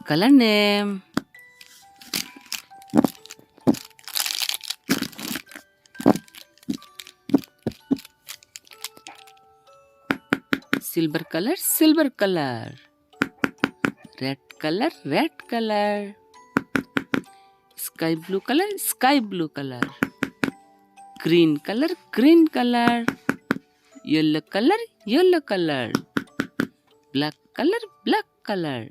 color name. Silver color, silver color. Red color, red color. Sky blue color, sky blue color. Green color, green color. Yellow color, yellow color. Black color, black color.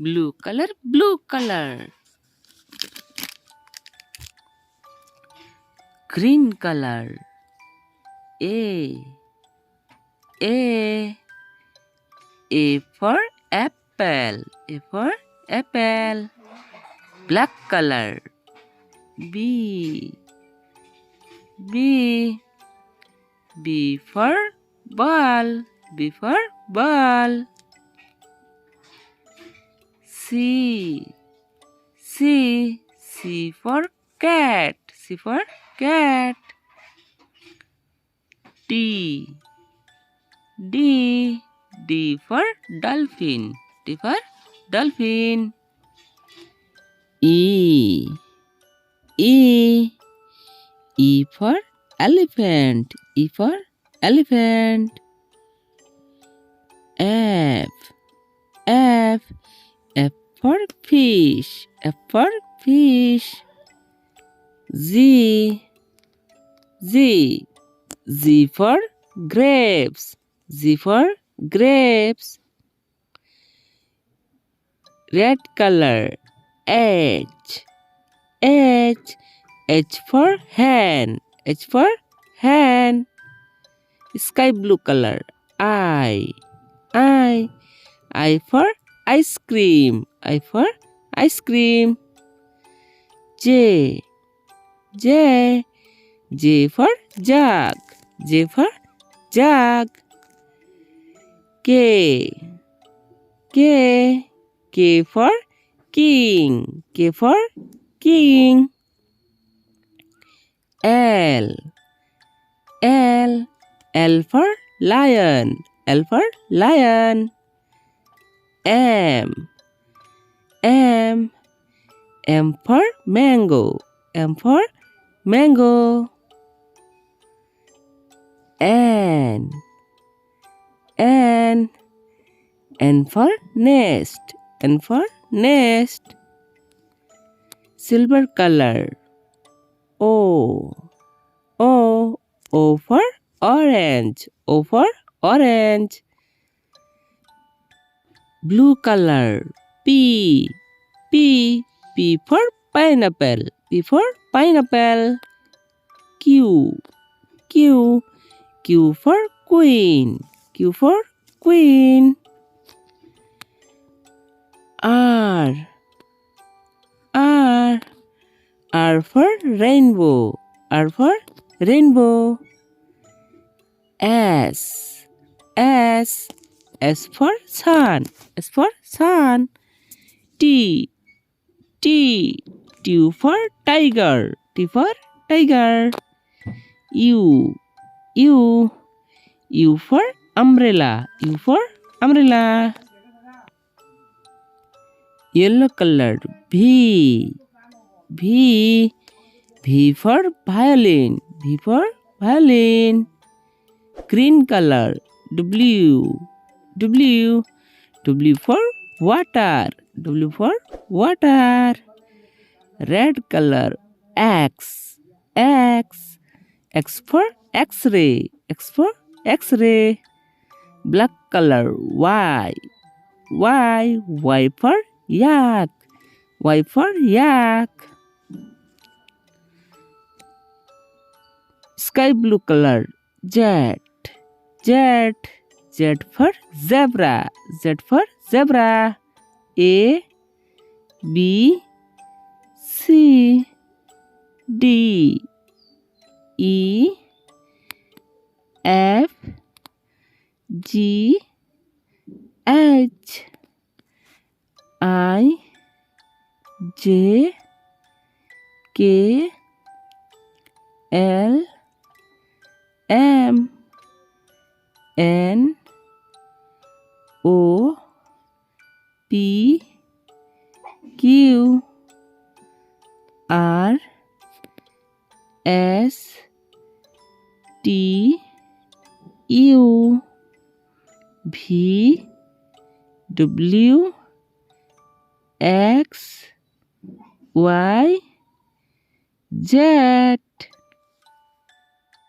Blue color, blue color. Green color. A for apple. A for apple. Black color. B for ball. B for ball. C for cat. C for cat. D for dolphin. D for dolphin. E for elephant. E for elephant. F for fish. F for fish. Z for grapes. Z for grapes. Red color. H for hen. H for hen. Sky blue color. I for ice cream. I for ice cream. J for jug. J for jug. K for king. K for king. L for lion. L for lion. M for mango. M for mango. N for nest. N for nest. Silver color. O for orange. O for orange. Blue color. P for pineapple. P for pineapple. Q for queen. Q for queen. R for rainbow. R for rainbow. S for sun. S for sun. T for tiger. T for tiger. U for umbrella. U for umbrella. Yellow colored. V for violin. V for violin. Green color. W for water. W for water. Red color. X for X-ray. X for X-ray. Black color. Y for yak. Y for yak. Sky blue color. Z for zebra. Z for zebra. A B C D E F G H I J K L M N O P Q R S T U V W X Y Z.